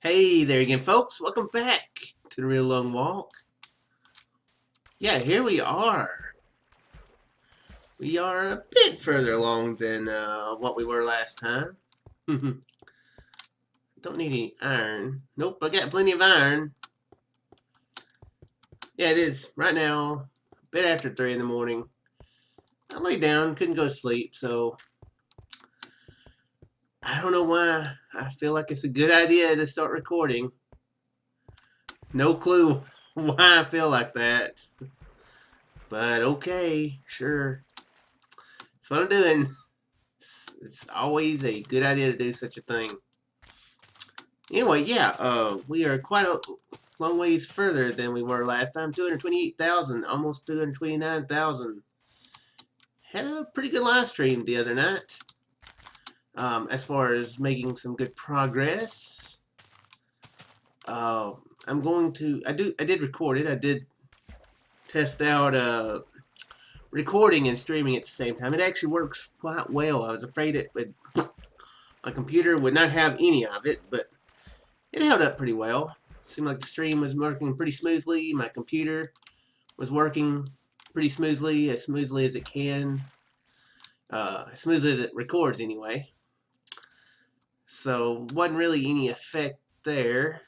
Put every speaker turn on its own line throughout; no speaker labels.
Hey there again, folks. Welcome back to the Real Long Walk. Yeah, here we are. We are a bit further along than what we were last time. Don't need any iron. Nope, I got plenty of iron. Yeah, it is right now, a bit after 3 in the morning. I laid down, couldn't go to sleep, so I don't know why I feel like it's a good idea to start recording. No clue why I feel like that. But okay, sure. That's what I'm doing. It's always a good idea to do such a thing. Anyway, yeah, we are quite a long ways further than we were last time. 228,000, almost 229,000. Had a pretty good live stream the other night. As far as making some good progress. I'm going to. I did record it. I did test out recording and streaming at the same time. It actually works quite well. I was afraid it would. My computer would not have any of it, but it held up pretty well. Seemed like the stream was working pretty smoothly. My computer was working pretty smoothly as it can. As smoothly as it records anyway. So wasn't really any effect there.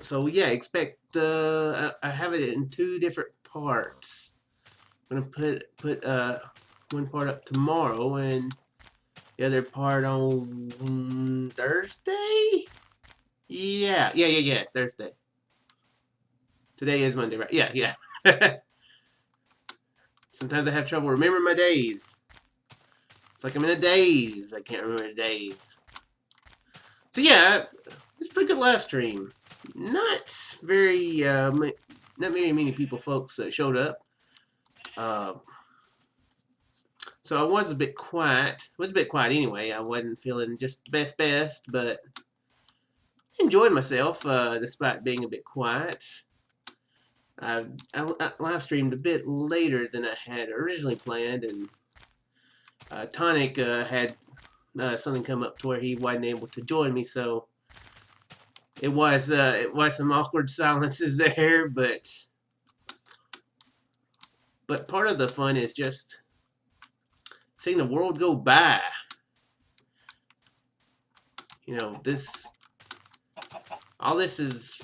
So yeah, expect I have it in 2 different parts. I'm gonna put one part up tomorrow and the other part on Thursday. Yeah, Thursday. Today is Monday, right? Yeah. Sometimes I have trouble remembering my days. It's like I'm in a daze. I can't remember the days. So yeah, it's a pretty good live stream. Not very many folks that showed up. So I was a bit quiet. Anyway. I wasn't feeling just best, but enjoyed myself despite being a bit quiet. I live streamed a bit later than I had originally planned, and Tonic had something come up to where he wasn't able to join me, so it was some awkward silences there, but part of the fun is just seeing the world go by. You know, all this is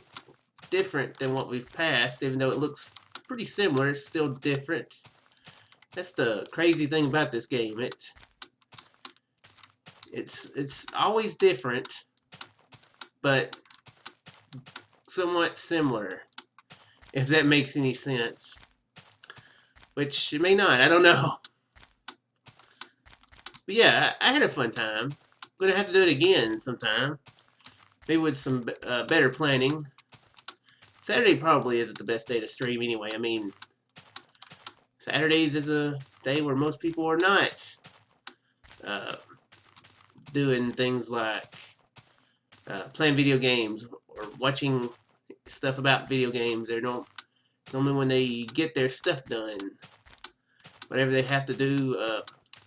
different than what we've passed, even though it looks pretty similar. It's still different. That's the crazy thing about this game. It's always different, but somewhat similar, if that makes any sense. Which it may not. I don't know. But yeah, I had a fun time. I'm gonna have to do it again sometime. Maybe with some better planning. Saturday probably isn't the best day to stream anyway. I mean, Saturdays is a day where most people are not doing things like playing video games or watching stuff about video games. It's only when they get their stuff done. Whatever they have to do,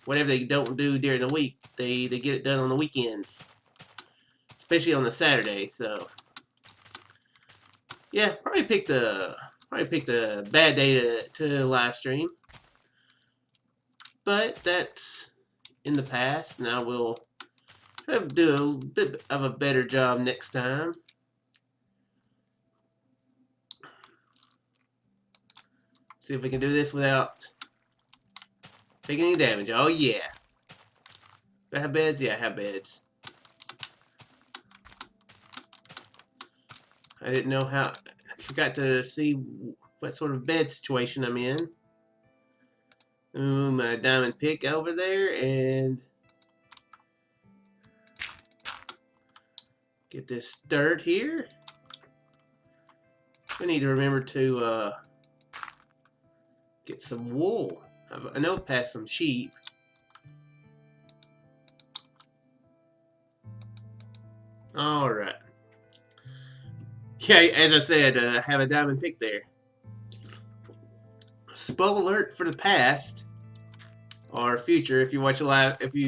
whatever they don't do during the week, they get it done on the weekends. Especially on the Saturday, so yeah, probably picked a bad day to live stream. But that's in the past, and I will try to do a bit of a better job next time. See if we can do this without taking any damage. Oh yeah. Do I have beds? Yeah, I have beds. I didn't know how. I forgot to see what sort of bed situation I'm in. Ooh, my diamond pick over there, and get this dirt here. I need to remember to get some wool. I know past some sheep. Alright. Yeah, as I said, I have a diamond pick there. Spoiler alert for the past or future if you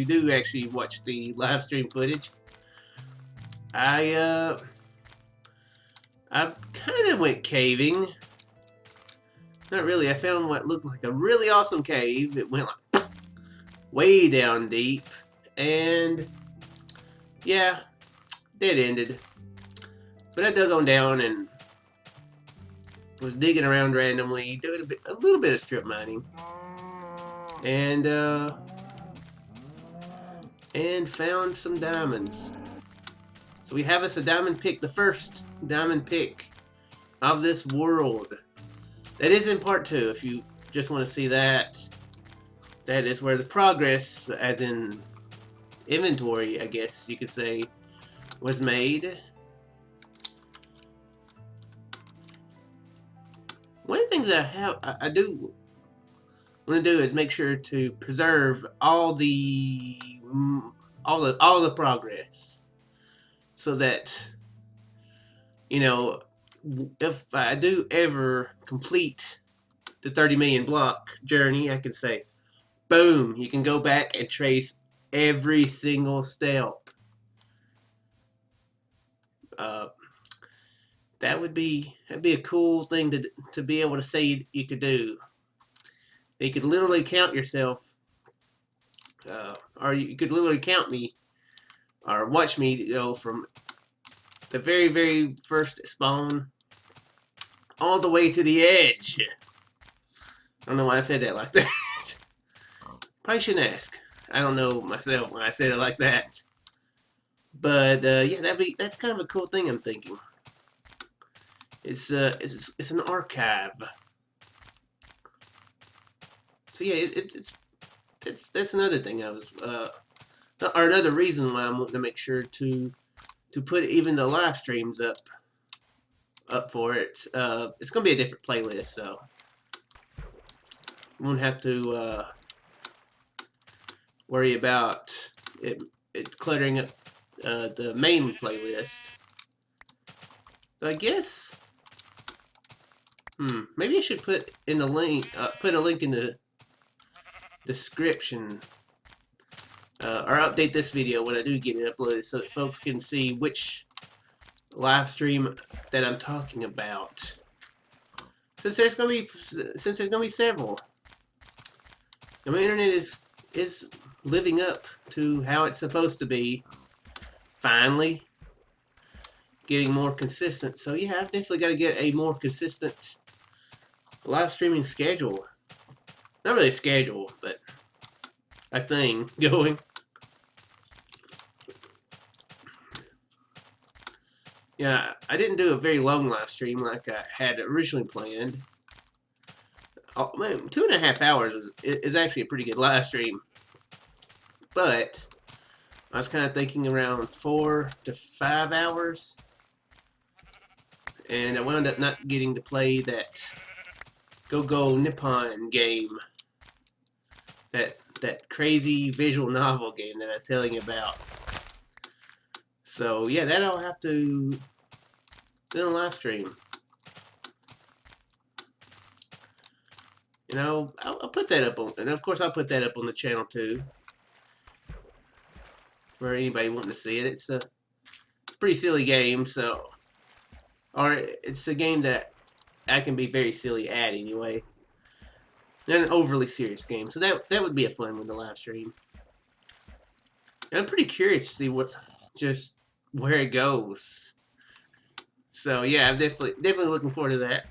do actually watch the live stream footage. I kind of went caving. Not really. I found what looked like a really awesome cave. It went like way down deep, and yeah, dead ended. But I dug on down and was digging around randomly, doing a little bit of strip mining, and found some diamonds. So we have us a diamond pick, the first diamond pick of this world. That is in part 2, if you just want to see that. That is where the progress, as in inventory, I guess you could say, was made. One of the things I do want to do is make sure to preserve all the progress, so that, you know, if I do ever complete the 30 million block journey, I can say, boom, you can go back and trace every single step. That'd be a cool thing to be able to say you could do. You could literally count yourself, or you could literally count me, or watch me go from the very, very first spawn all the way to the edge. I don't know why I said that like that. Probably shouldn't ask. I don't know myself when I said it like that. But yeah, that's kind of a cool thing I'm thinking. It's an archive. So yeah, that's another thing I was or another reason why I'm wanting to make sure to put even the live streams up for it. It's gonna be a different playlist, so you won't have to worry about it cluttering up the main playlist. So I guess, maybe I should put in the link, put a link in the description, or update this video when I do get it uploaded, so that folks can see which live stream that I'm talking about. Since there's gonna be several, and my internet is living up to how it's supposed to be. Finally, getting more consistent. So yeah, I've definitely got to get a more consistent live streaming schedule. Not really a schedule, but a thing going. Yeah, I didn't do a very long live stream like I had originally planned. Oh, man, 2.5 hours is actually a pretty good live stream. But I was kind of thinking around 4 to 5 hours. And I wound up not getting to play that Go Nippon game. That crazy visual novel game that I was telling you about. So yeah, that I'll have to do a live stream. You know, I'll put that up on, and of course I'll put that up on the channel too, for anybody wanting to see it. It's a pretty silly game, so, or it's a game that I can be very silly at anyway. Not an overly serious game, so that would be a fun one to live stream. And I'm pretty curious to see where it goes. So yeah, I'm definitely looking forward to that.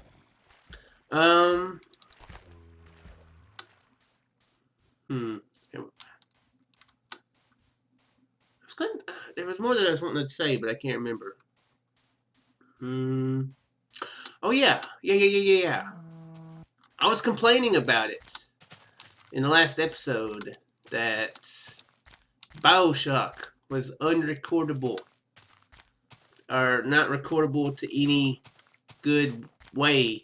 There was more that I was wanting to say, but I can't remember. Oh yeah. I was complaining about it in the last episode that Bioshock was unrecordable, or not recordable to any good way.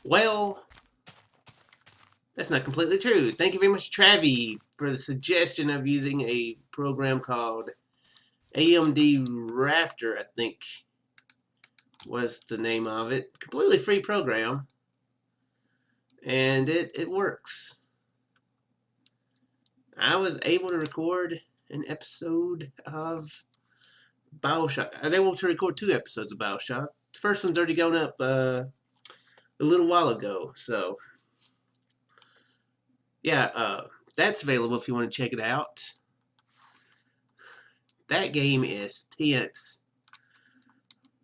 Well, that's not completely true. Thank you very much, Travi, for the suggestion of using a program called AMD Raptor, I think was the name of it. Completely free program. And it works. I was able to record an episode of Bioshock. I was able to record 2 episodes of Bioshock. The first one's already gone up a little while ago, so yeah, that's available if you want to check it out. That game is tense.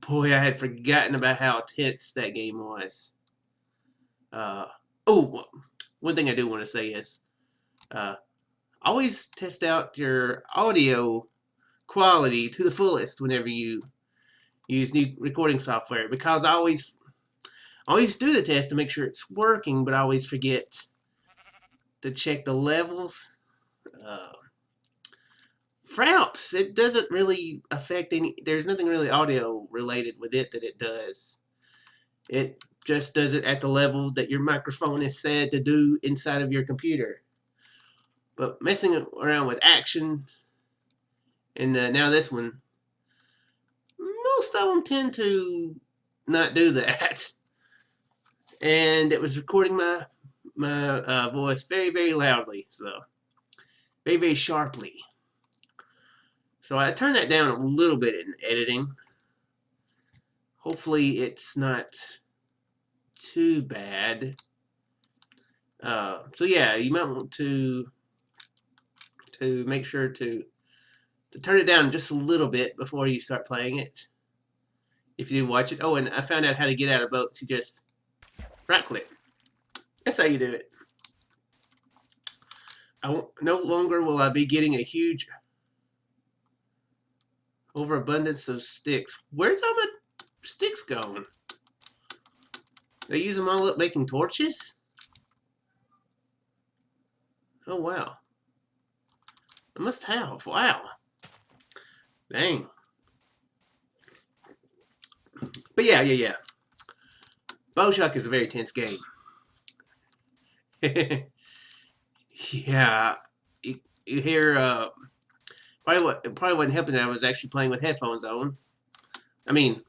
Boy, I had forgotten about how tense that game was. Oh, one thing I do want to say is, always test out your audio quality to the fullest whenever you use new recording software, because I always do the test to make sure it's working, but I always forget to check the levels. Frowps, it doesn't really affect any. There's nothing really audio related with it that it does. It just does it at the level that your microphone is said to do inside of your computer. But messing around with action, and now this one, most of them tend to not do that. And it was recording my voice very, very loudly, so very, very sharply. So I turned that down a little bit in editing. Hopefully it's not too bad. So yeah, you might want to make sure to turn it down just a little bit before you start playing it, if you do watch it. Oh, and I found out how to get out of boats. You just right click. That's how you do it. No longer will I be getting a huge overabundance of sticks. Where's all my sticks going? They use them all up making torches? Oh, wow. I must have. Wow. Dang. But yeah. Bioshock is a very tense game. Yeah. You hear, probably wasn't helping that I was actually playing with headphones on. I mean,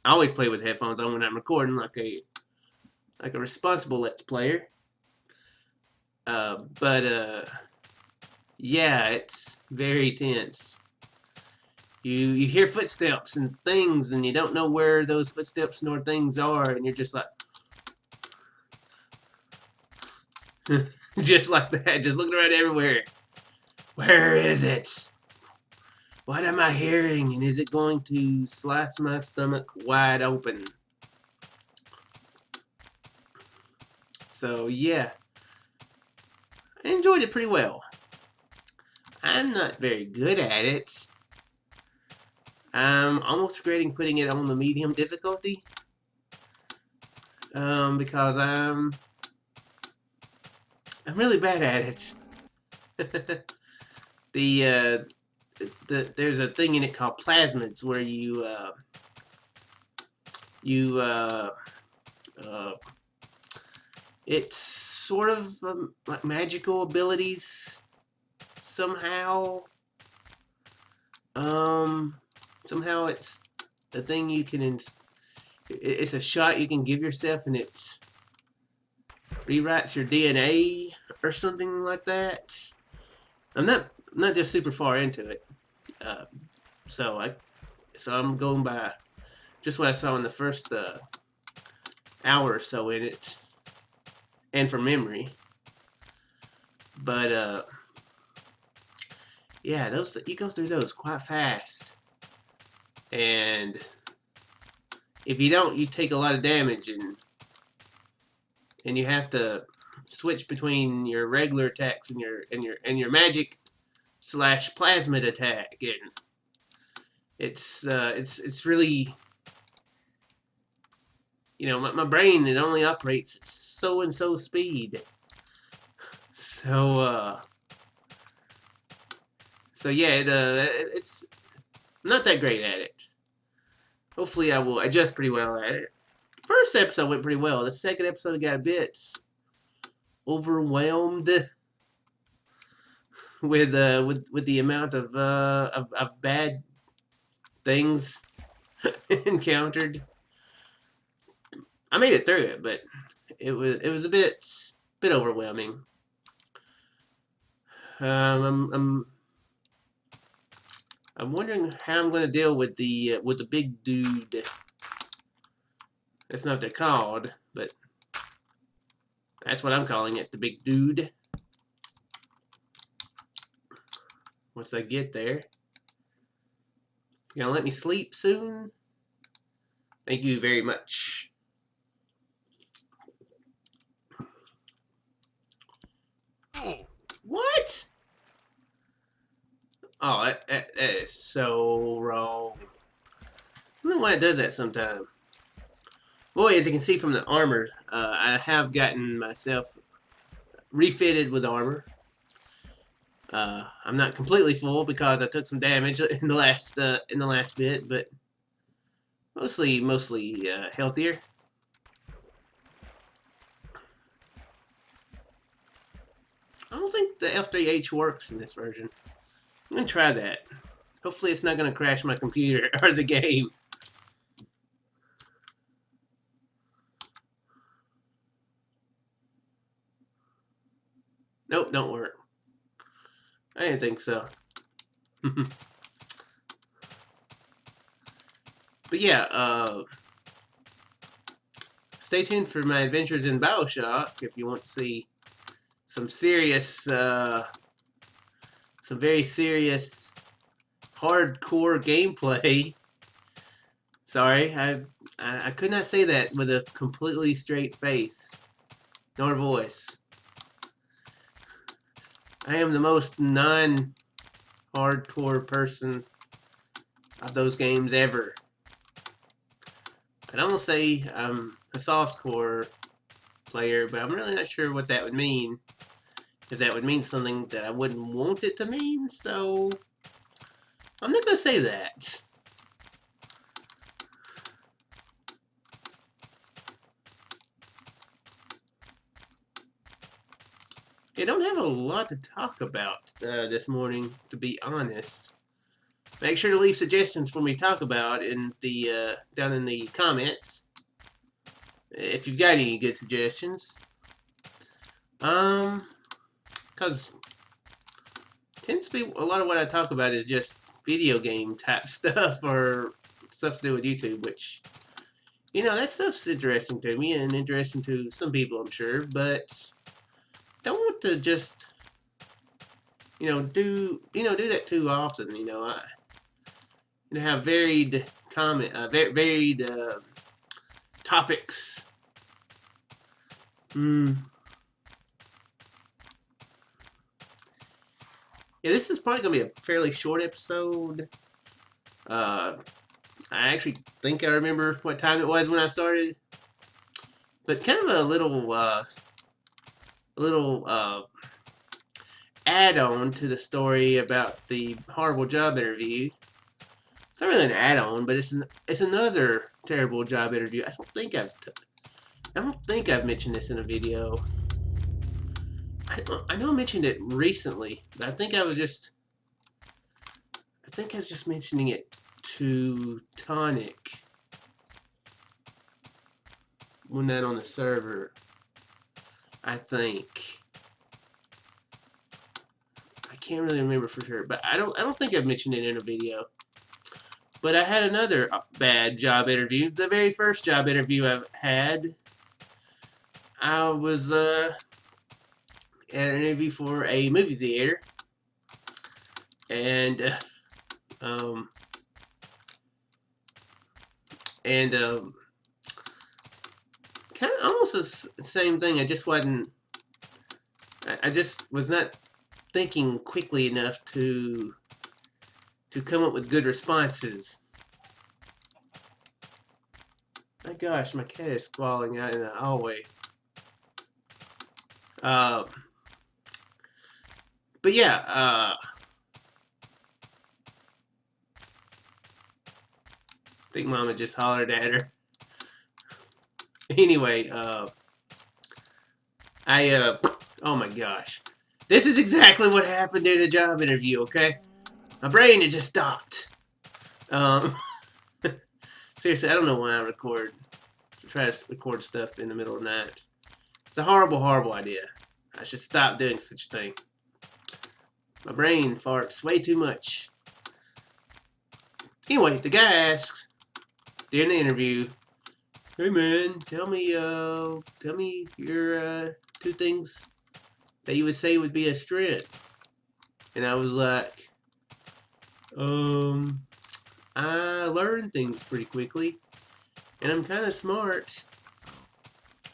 I always play with headphones on when I'm recording, like a responsible Let's Player. But yeah, it's very tense. You hear footsteps and things, and you don't know where those footsteps nor things are, and you're just like, just like that, just looking around everywhere. Where is it? What am I hearing? And is it going to slice my stomach wide open? So yeah, I enjoyed it pretty well. I'm not very good at it. I'm almost regretting putting it on the medium difficulty, because I'm really bad at it. There's a thing in it called plasmids where it's sort of like magical abilities somehow. Somehow it's a thing you can. It's a shot you can give yourself, and it rewrites your DNA or something like that. I'm not just super far into it, so I'm going by just what I saw in the first hour or so in it, and from memory. But yeah, you go through those quite fast, and if you don't, you take a lot of damage, and you have to switch between your regular attacks and your magic / plasmid attack, and it's really, my brain, it only operates at so and so speed, so yeah, it's not that great at it. Hopefully I will adjust pretty well at it. First episode went pretty well. The second episode I got a bit overwhelmed with the amount of bad things encountered. I made it through it, but it was a bit overwhelming. I'm wondering how I'm going to deal with the big dude. That's not what they're called, but that's what I'm calling it, the big dude. Once I get there. You gonna let me sleep soon? Thank you very much. What? Oh, that is so wrong. I don't know why it does that sometimes. Boy, as you can see from the armor, I have gotten myself refitted with armor. I'm not completely full because I took some damage in the last bit, but mostly healthier. I don't think the F3H works in this version. I'm gonna try that. Hopefully, it's not gonna crash my computer or the game. Nope, don't work. I didn't think so. But yeah, stay tuned for my adventures in Bioshock if you want to see some serious, some very serious, hardcore gameplay. Sorry, I could not say that with a completely straight face nor voice. I am the most non-hardcore person of those games ever. I don't say I'm a softcore player, but I'm really not sure what that would mean. If that would mean something that I wouldn't want it to mean, so I'm not going to say that. I don't have a lot to talk about this morning, to be honest. Make sure to leave suggestions for me to talk about in the down in the comments if you've got any good suggestions. Because tends to be a lot of what I talk about is just video game type stuff or stuff to do with YouTube, which, you know, that stuff's interesting to me and interesting to some people, I'm sure, but don't want to just, do that too often. I have varied topics. Yeah, this is probably gonna be a fairly short episode. I actually think I remember what time it was when I started, but kind of a little add-on to the story about the horrible job interview. It's not really an add-on, but it's another terrible job interview. I don't think I've mentioned this in a video. I know I mentioned it recently, but I think I was just mentioning it to Tonic when not on the server. I think. I can't really remember for sure, but I don't think I've mentioned it in a video. But I had another bad job interview. The very first job interview I've had. I was at an interview for a movie theater, and kind of almost the same thing. I just wasn't. I just was not thinking quickly enough to come up with good responses. My gosh, my cat is squalling out in the hallway. But yeah, I think Mama just hollered at her. Anyway, oh my gosh. This is exactly what happened in a job interview, okay? My brain had just stopped. Seriously, I don't know why I try to record stuff in the middle of the night. It's a horrible, horrible idea. I should stop doing such a thing. My brain farts way too much. Anyway, the guy asks during the interview, "Hey man, tell me your 2 things that you would say would be a strength." And I was like, I learn things pretty quickly, and I'm kind of smart,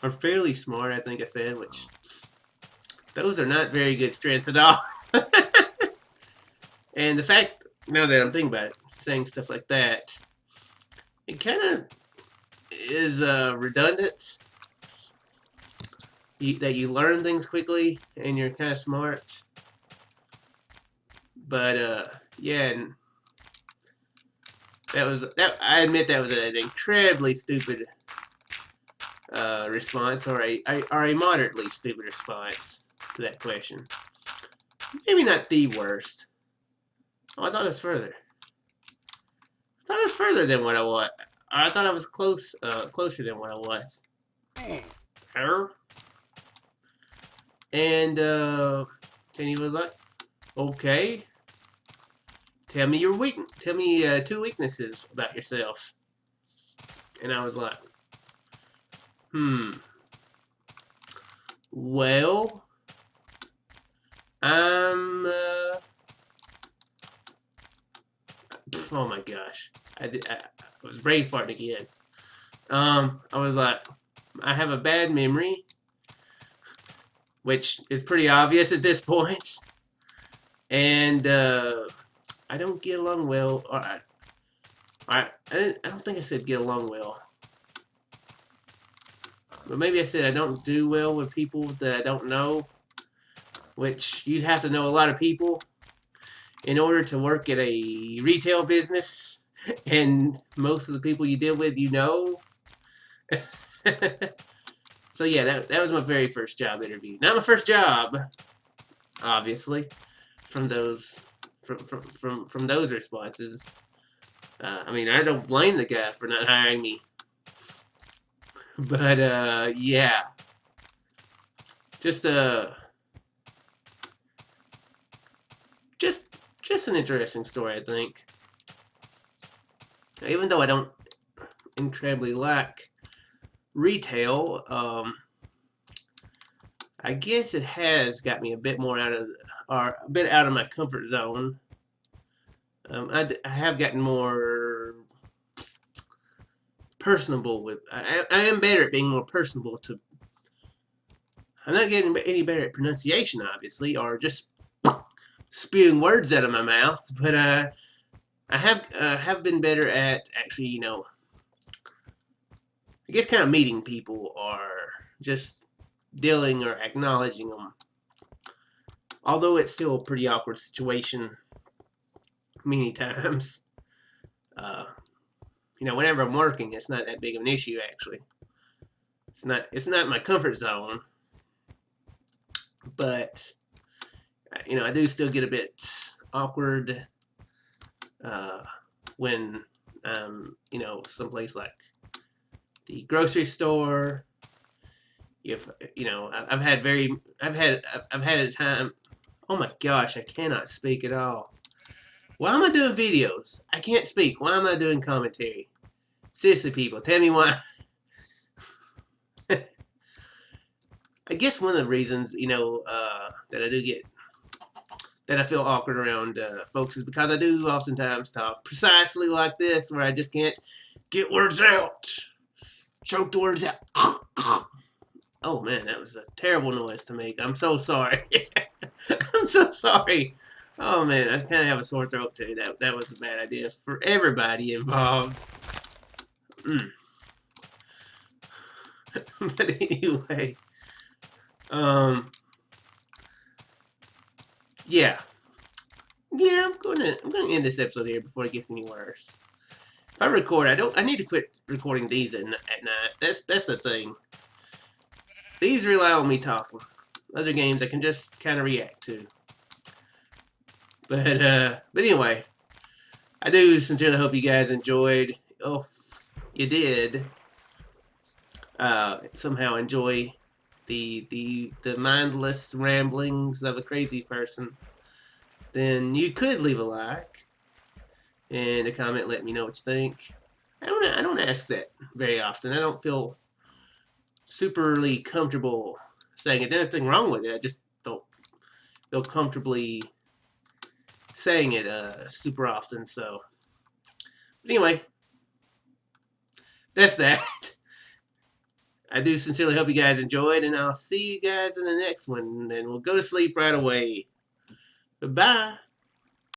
or fairly smart, I think I said, which those are not very good strengths at all. And the fact, now that I'm thinking about it, saying stuff like that, it kind of is redundant. That you learn things quickly and you're kind of smart. But yeah, and I admit that was an incredibly stupid response, or a moderately stupid response to that question. Maybe not the worst. Oh, I thought it was further. I thought it was further than what I was. I thought I was closer than what I was. And he was like, "Okay, tell me Tell me 2 weaknesses about yourself." And I was like, well, I'm oh my gosh, I was brain farting again. I was like, I have a bad memory, which is pretty obvious at this point, and I don't get along well. Or I don't think I said get along well, but maybe I said I don't do well with people that I don't know, which you'd have to know a lot of people in order to work at a retail business, and most of the people you deal with, you know. So yeah, that was my very first job interview. Not my first job, obviously, from those from those responses. I mean, I don't blame the guy for not hiring me, but yeah, just just an interesting story, I think. Even though I don't incredibly like retail, I guess it has got me a bit more or a bit out of my comfort zone. I have gotten more personable with. I am better at being more personable to. I'm not getting any better at pronunciation, obviously, or just spewing words out of my mouth. But I have been better at actually, I guess kind of meeting people or just dealing or acknowledging them. Although it's still a pretty awkward situation many times. Whenever I'm working, it's not that big of an issue actually. It's not my comfort zone, but I do still get a bit awkward when someplace like the grocery store. If I've had a time. Oh my gosh, I cannot speak at all. Why am I doing videos? I can't speak. Why am I doing commentary? Seriously, people, tell me why. I guess one of the reasons, that I feel awkward around folks is because I do oftentimes talk precisely like this, where I just can't get words out. Choke the words out. Oh man, that was a terrible noise to make. I'm so sorry. I'm so sorry. Oh man, I kind of have a sore throat too. That was a bad idea for everybody involved. But anyway, yeah, I'm gonna end this episode here before it gets any worse. If I record, I need to quit recording these at night. That's the thing. These rely on me talking. Other games I can just kind of react to. But anyway, I do sincerely hope you guys enjoyed. Oh, you did. Somehow enjoy the mindless ramblings of a crazy person. Then you could leave a like in the comment. Let me know what you think. I don't ask that very often. I don't feel superly comfortable saying it. There's nothing wrong with it. I just don't feel comfortably saying it super often. So, but anyway, that's that. I do sincerely hope you guys enjoyed, and I'll see you guys in the next one. And we'll go to sleep right away. Bye-bye.